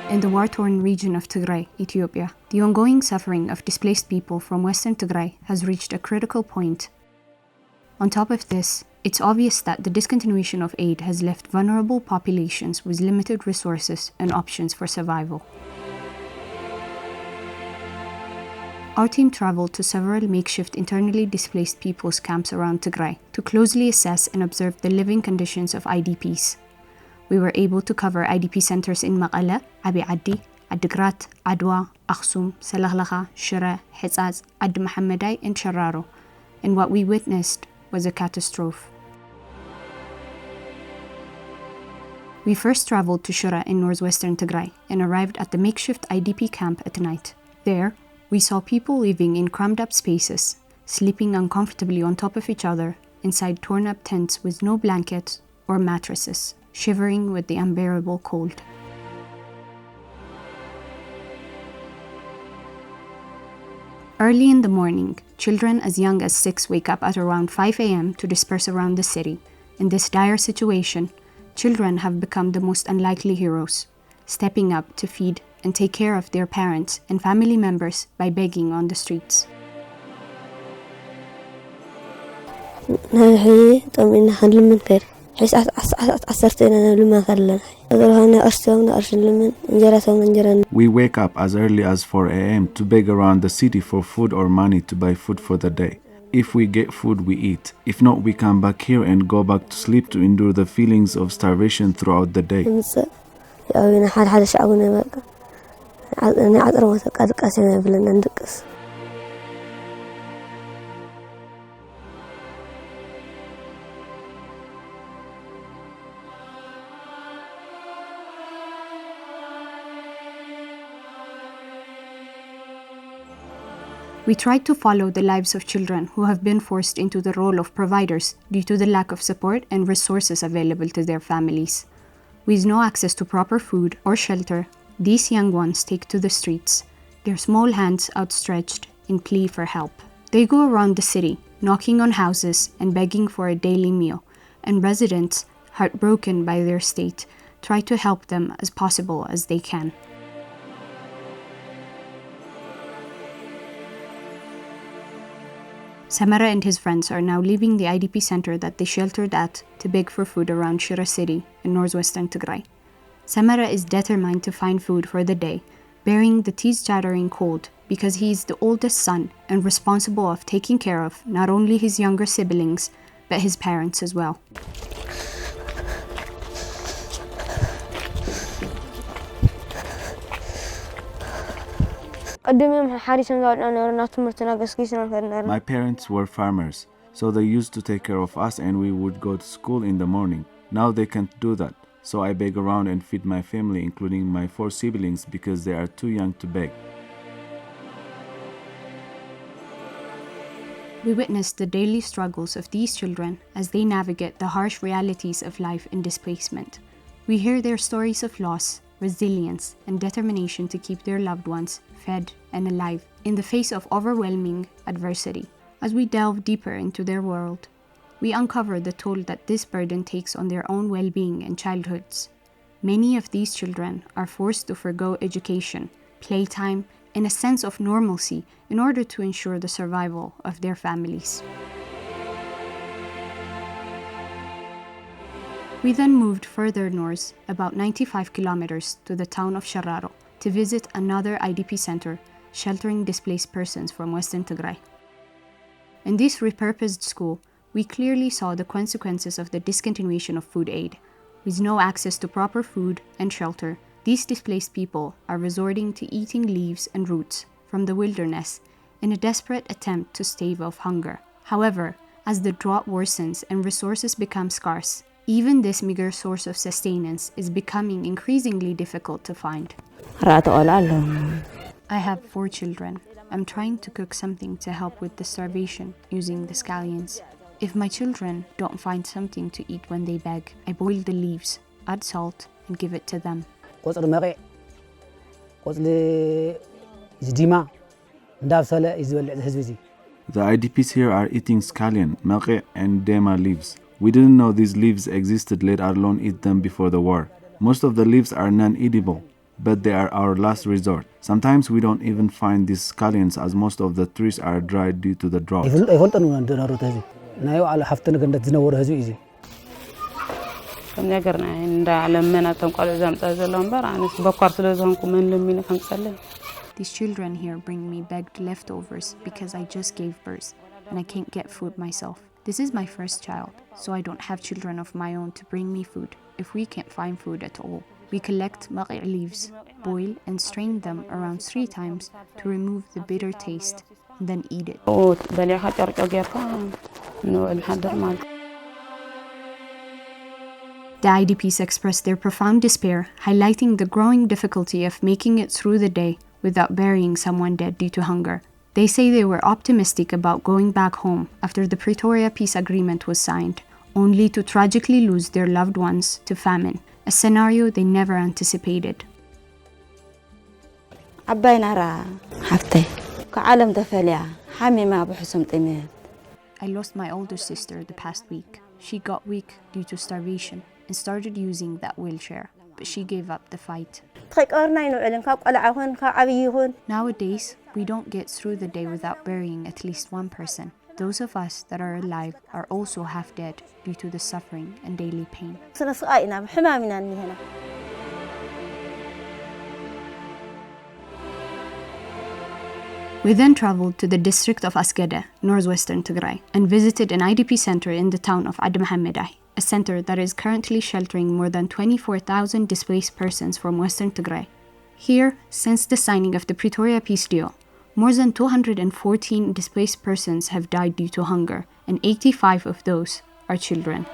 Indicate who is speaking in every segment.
Speaker 1: In the war-torn region of Tigray, Ethiopia, the ongoing suffering of displaced people from Western Tigray has reached a critical point. On top of this, it's obvious that the discontinuation of aid has left vulnerable populations with limited resources and options for survival. Our team traveled to several makeshift internally displaced people's camps around Tigray to closely assess and observe the living conditions of IDPs. We were able to cover IDP centers in Maqala, Abi Addi, Adigrat, Adwa, Aksum, Salahlacha, Shira, Hezaz, Ad Mohammedai, and Shararo, and what we witnessed was a catastrophe. We first traveled to Shira in northwestern Tigray and arrived at the makeshift IDP camp at night. There, we saw people living in crammed-up spaces, sleeping uncomfortably on top of each other inside torn-up tents with no blankets or mattresses, shivering with the unbearable cold. Early in the morning, children as young as 6 wake up at around 5 a.m. to disperse around the city. In this dire situation, children have become the most unlikely heroes, stepping up to feed and take care of their parents and family members by begging on the streets.
Speaker 2: We wake up as early as 4 a.m. to beg around the city for food or money to buy food for the day. If we get food, we eat. If not, we come back here and go back to sleep to endure the feelings of starvation throughout the day.
Speaker 1: We tried to follow the lives of children who have been forced into the role of providers due to the lack of support and resources available to their families. With no access to proper food or shelter, these young ones take to the streets, their small hands outstretched in plea for help. They go around the city, knocking on houses and begging for a daily meal, and residents, heartbroken by their state, try to help them as possible as they can. Samara and his friends are now leaving the IDP center that they sheltered at to beg for food around Shira city in northwestern Tigray. Samara is determined to find food for the day, bearing the teeth-chattering cold because he is the oldest son and responsible of taking care of not only his younger siblings, but his parents as well.
Speaker 2: My parents were farmers, so they used to take care of us and we would go to school in the morning. Now they can't do that, so I beg around and feed my family, including my 4 siblings, because they are too young to beg.
Speaker 1: We witnessed the daily struggles of these children as they navigate the harsh realities of life in displacement. We hear their stories of loss, resilience, and determination to keep their loved ones fed and alive in the face of overwhelming adversity. As we delve deeper into their world, we uncover the toll that this burden takes on their own well-being and childhoods. Many of these children are forced to forgo education, playtime, and a sense of normalcy in order to ensure the survival of their families. We then moved further north, about 95 kilometers, to the town of Shararo to visit another IDP center sheltering displaced persons from Western Tigray. In this repurposed school, we clearly saw the consequences of the discontinuation of food aid. With no access to proper food and shelter, these displaced people are resorting to eating leaves and roots from the wilderness in a desperate attempt to stave off hunger. However, as the drought worsens and resources become scarce, even this meager source of sustenance is becoming increasingly difficult to find. I have 4 children. I'm trying to cook something to help with the starvation using the scallions. If my children don't find something to eat when they beg, I boil the leaves, add salt, and give it to them.
Speaker 2: The IDPs here are eating scallion, maqi, and dema leaves. We didn't know these leaves existed, let alone eat them before the war. Most of the leaves are non-edible. but they are our last resort. Sometimes we don't even find these scallions as most of the trees are dried due to the drought.
Speaker 1: These children here bring me begged leftovers because I just gave birth and I can't get food myself. This is my first child, so I don't have children of my own to bring me food if we can't find food at all. We collect maqi' leaves, boil and strain them around 3 times to remove the bitter taste, and then eat it. The IDPs expressed their profound despair, highlighting the growing difficulty of making it through the day without burying someone dead due to hunger. They say they were optimistic about going back home after the Pretoria Peace Agreement was signed, only to tragically lose their loved ones to famine, a scenario they never anticipated.
Speaker 3: I
Speaker 1: lost my older sister the past week. She got weak due to starvation and started using that wheelchair, but she gave up the fight. Nowadays, we don't get through the day without burying at least one person. Those of us that are alive are also half dead due to the suffering and daily pain. We then traveled to the district of Asgada, northwestern Tigray, and visited an IDP center in the town of Ad Mohammeday, a center that is currently sheltering more than 24,000 displaced persons from Western Tigray. Here, since the signing of the Pretoria Peace Deal, more than 214 displaced persons have died due to hunger, and 85 of those are children.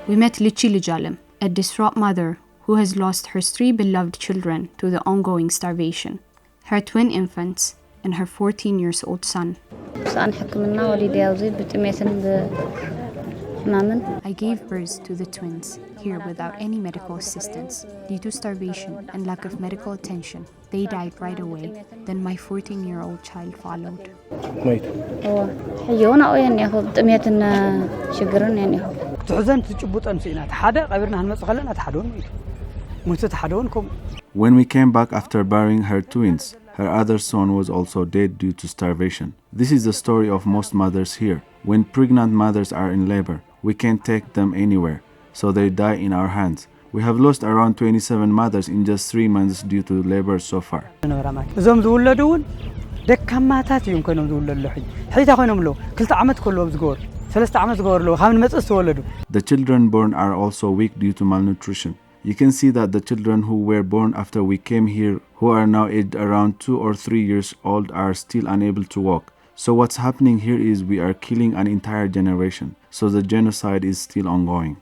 Speaker 1: We met Lichi Lijalem, a distraught mother who has lost her 3 beloved children to the ongoing starvation, her twin infants, and her 14-year-old son. I gave birth to the twins here without any medical assistance. Due to starvation and lack of medical attention, they died right away. Then my 14-year-old child followed.
Speaker 2: When we came back after burying her twins, her other son was also dead due to starvation. This is the story of most mothers here. When pregnant mothers are in labor, we can't take them anywhere, so they die in our hands. We have lost around 27 mothers in just 3 months due to labor so far. The children born are also weak due to malnutrition. You can see that the children who were born after we came here, who are now aged around 2 or 3 years old, are still unable to walk. So what's happening here is we are killing an entire generation. So the genocide is still ongoing.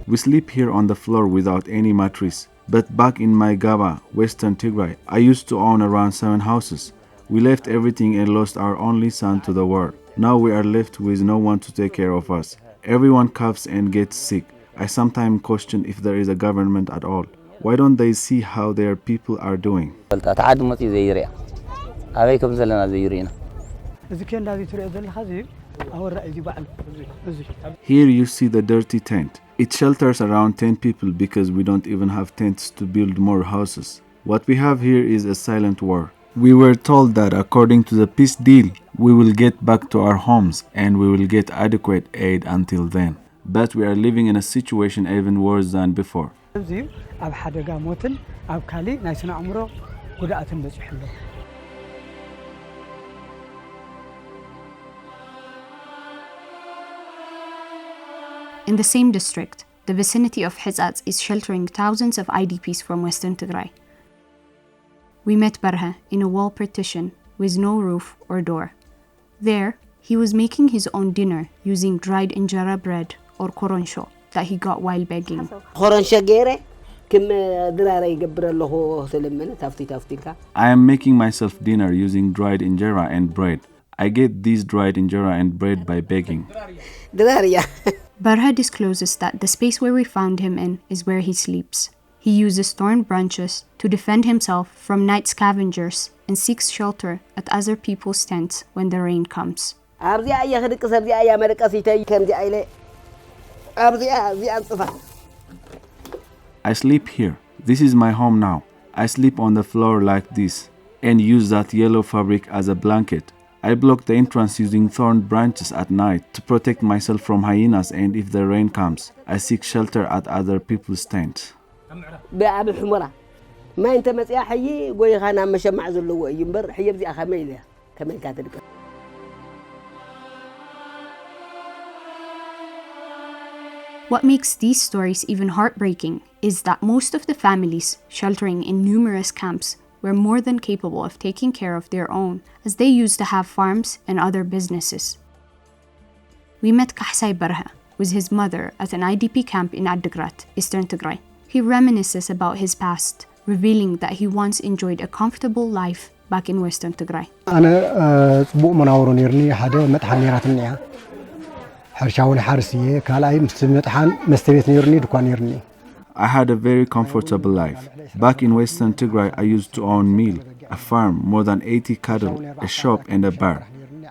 Speaker 2: We sleep here on the floor without any mattress. But back in my Gaba, Western Tigray, I used to own around 7 houses. We left everything and lost our only son to the war. Now we are left with no one to take care of us. Everyone coughs and gets sick. I sometimes question if there is a government at all. Why don't they see how their people are doing? Here you see the dirty tent. It shelters around 10 people because we don't even have tents to build more houses. What we have here is a silent war. We were told that according to the peace deal, we will get back to our homes and we will get adequate aid until then. But we are living in a situation even worse than before.
Speaker 1: In the same district, the vicinity of Hizaz is sheltering thousands of IDPs from Western Tigray. We met Barha in a wall partition with no roof or door. There, he was making his own dinner using dried injera bread or koronsho that he got while begging.
Speaker 2: I am making myself dinner using dried injera and bread. I get these dried injera and bread by begging.
Speaker 1: Barha discloses that the space where we found him in is where he sleeps. He uses thorn branches to defend himself from night scavengers and seeks shelter at other people's tents when the rain comes.
Speaker 2: I sleep here. This is my home now. I sleep on the floor like this and use that yellow fabric as a blanket. I block the entrance using thorn branches at night to protect myself from hyenas, and if the rain comes, I seek shelter at other people's tents.
Speaker 1: What makes these stories even heartbreaking is that most of the families sheltering in numerous camps were more than capable of taking care of their own, as they used to have farms and other businesses. We met Kahsai Barha with his mother at an IDP camp in Addigrat, Eastern Tigray. He reminisces about his past, revealing that he once enjoyed a comfortable life back in Western Tigray.
Speaker 2: I had a very comfortable life. Back in Western Tigray, I used to own meal, a farm, more than 80 cattle, a shop and a bar.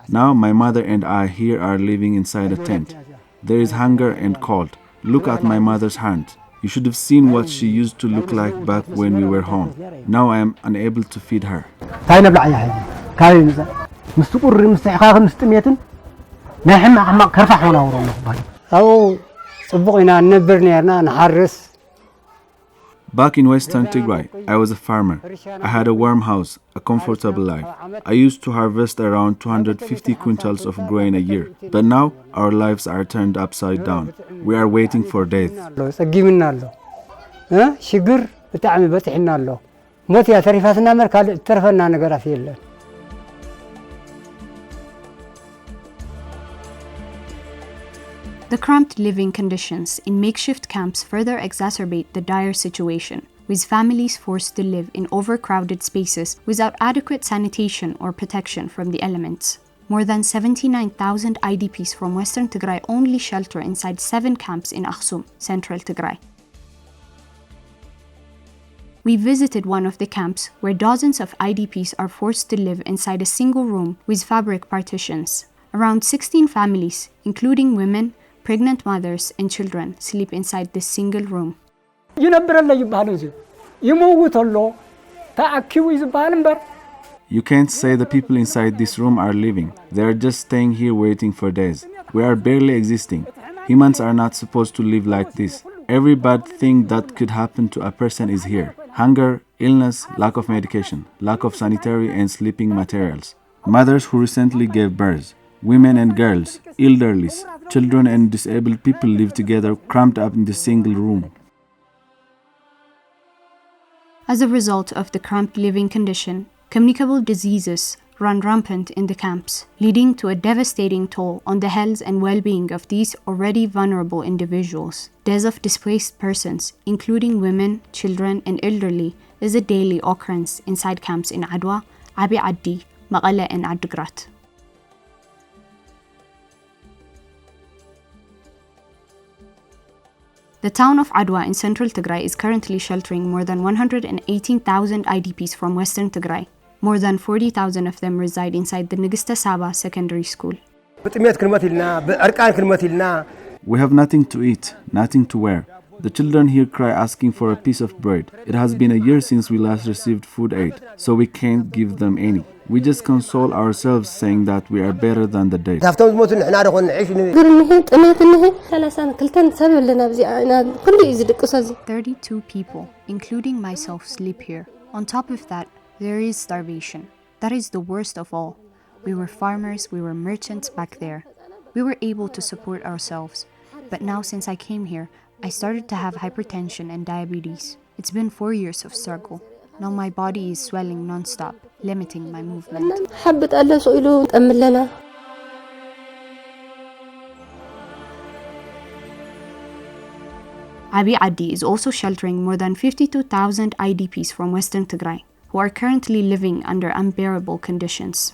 Speaker 2: Now my mother and I here are living inside a tent. There is hunger and cold. Look at my mother's hand. You should have seen what she used to look like back when we were home. Now I am unable to feed her. Back in Western Tigray, I was a farmer. I had a warm house, a comfortable life. I used to harvest around 250 quintals of grain a year. But now, our lives are turned upside down. We are waiting for death.
Speaker 1: The cramped living conditions in makeshift camps further exacerbate the dire situation, with families forced to live in overcrowded spaces without adequate sanitation or protection from the elements. More than 79,000 IDPs from Western Tigray only shelter inside 7 camps in Aksum, Central Tigray. We visited one of the camps where dozens of IDPs are forced to live inside a single room with fabric partitions. Around 16 families, including women, pregnant mothers and children, sleep inside this single room.
Speaker 2: You can't say the people inside this room are living. They are just staying here waiting for days. We are barely existing. Humans are not supposed to live like this. Every bad thing that could happen to a person is here. Hunger, illness, lack of medication, lack of sanitary and sleeping materials. Mothers who recently gave birth, women and girls, elderlies, children and disabled people live together, cramped up in the single room.
Speaker 1: As a result of the cramped living condition, communicable diseases run rampant in the camps, leading to a devastating toll on the health and well-being of these already vulnerable individuals. Deaths of displaced persons, including women, children, and elderly, is a daily occurrence inside camps in Adwa, Abi Addi, Maqala, and Addigrat. The town of Adwa in Central Tigray is currently sheltering more than 118,000 IDPs from Western Tigray. More than 40,000 of them reside inside the Nigista Saba Secondary School.
Speaker 2: We have nothing to eat, nothing to wear. The children here cry asking for a piece of bread. It has been a year since we last received food aid, so we can't give them any. We just console ourselves saying that we are better than the dead.
Speaker 1: 32 people, including myself, sleep here. On top of that, there is starvation. That is the worst of all. We were farmers, we were merchants back there. We were able to support ourselves. But now since I came here, I started to have hypertension and diabetes. It's been 4 years of struggle. Now my body is swelling non-stop, limiting my movement. Abi Addi is also sheltering more than 52,000 IDPs from Western Tigray, who are currently living under unbearable conditions.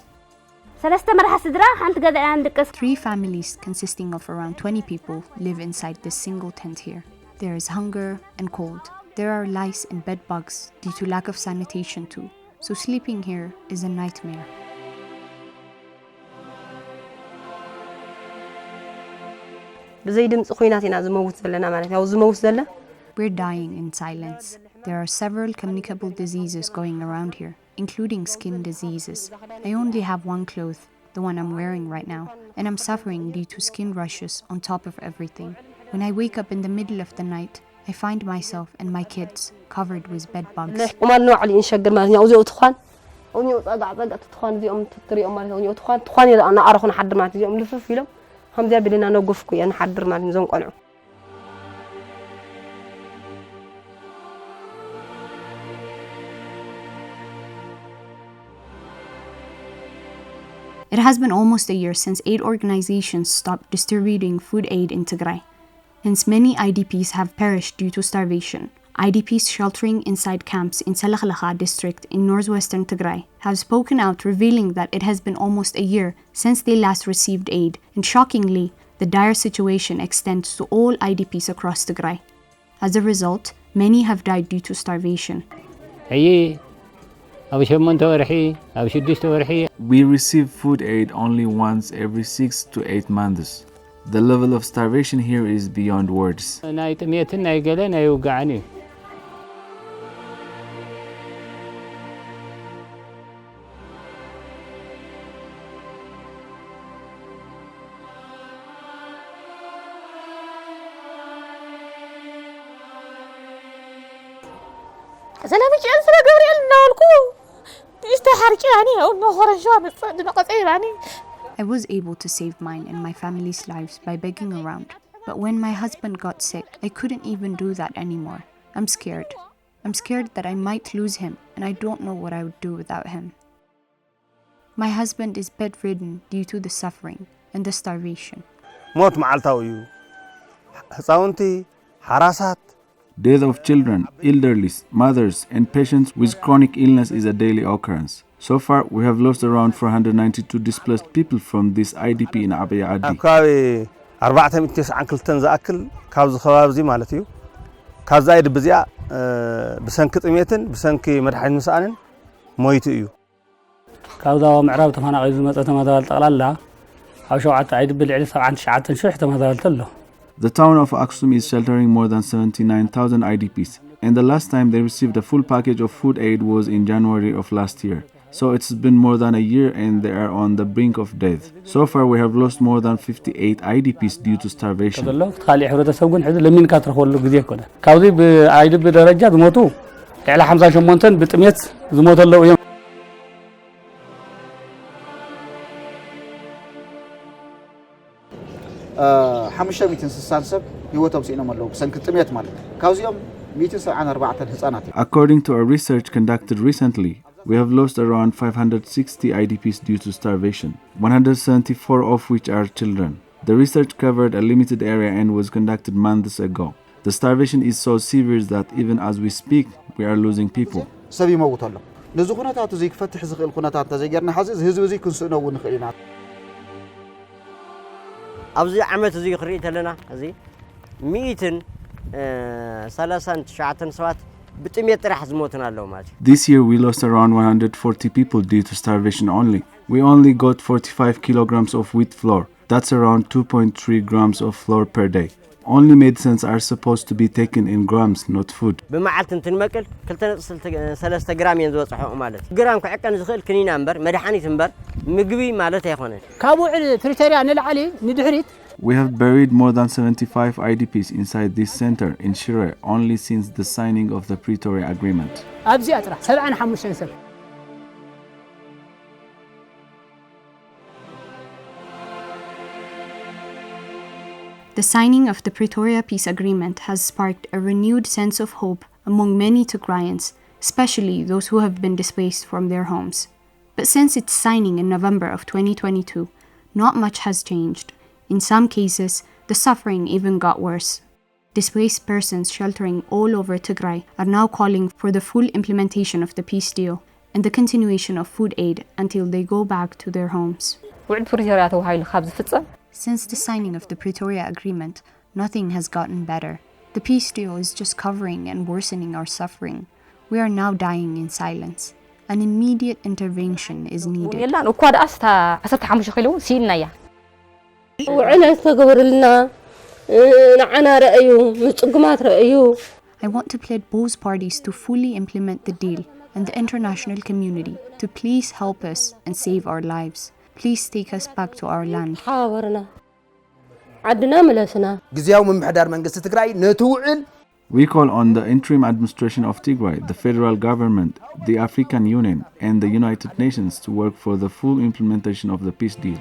Speaker 1: 3 families consisting of around 20 people live inside this single tent here. There is hunger and cold. There are lice and bed bugs due to lack of sanitation too. So sleeping here is a nightmare.
Speaker 3: We're
Speaker 1: dying in silence. There are several communicable diseases going around here, including skin diseases. I only have one cloth, the one I'm wearing right now, and I'm suffering due to skin rashes on top of everything. When I wake up in the middle of the night, I find myself and my kids covered with bed bugs. It has been almost a year since aid organizations stopped distributing food aid in Tigray. Hence, many IDPs have perished due to starvation. IDPs sheltering inside camps in Salakhlakha district in northwestern Tigray have spoken out, revealing that it has been almost a year since they last received aid, and shockingly, the dire situation extends to all IDPs across Tigray. As a result, many have died due to starvation.
Speaker 2: We receive food aid only once every 6 to 8 months. The level of starvation here is beyond words.
Speaker 1: I was able to save mine and my family's lives by begging around. But when my husband got sick, I couldn't even do that anymore. I'm scared. I'm scared that I might lose him, and I don't know what I would do without him. My husband is bedridden due to the suffering and the starvation.
Speaker 2: Death of children, elderly, mothers, and patients with chronic illness is a daily occurrence. So far, we have lost around 492 displaced people from this IDP in Abiy Adi. The town of Aksum is sheltering more than 79,000 IDPs, and the last time they received a full package of food aid was in January of last year. So it's been more than a year and they are on the brink of death. So far we have lost more than 58 IDPs due to starvation. According to a research conducted recently, we have lost around 560 IDPs due to starvation, 174 of which are children. The research covered a limited area and was conducted months ago. The starvation is so severe that even as we speak, we are losing people. This year we lost around 140 people due to starvation only. We only got 45 kilograms of wheat flour. That's around 2.3 grams of flour per day. Only medicines are supposed to be taken in grams, not food. We have buried more than 75 IDPs inside this center in Shire only since the signing of the Pretoria Agreement.
Speaker 1: The signing of the Pretoria Peace Agreement has sparked a renewed sense of hope among many Tigrayans, especially those who have been displaced from their homes. But since its signing in November of 2022, not much has changed. In some cases, the suffering even got worse. Displaced persons sheltering all over Tigray are now calling for the full implementation of the peace deal and the continuation of food aid until they go back to their homes. Since the signing of the Pretoria Agreement, nothing has gotten better. The peace deal is just covering and worsening our suffering. We are now dying in silence. An immediate intervention is needed. I want to plead both parties to fully implement the deal and the international community to please help us and save our lives. Please take us back to our land.
Speaker 2: We call on the interim administration of Tigray, the federal government, the African Union, and the United Nations to work for the full implementation of the peace deal.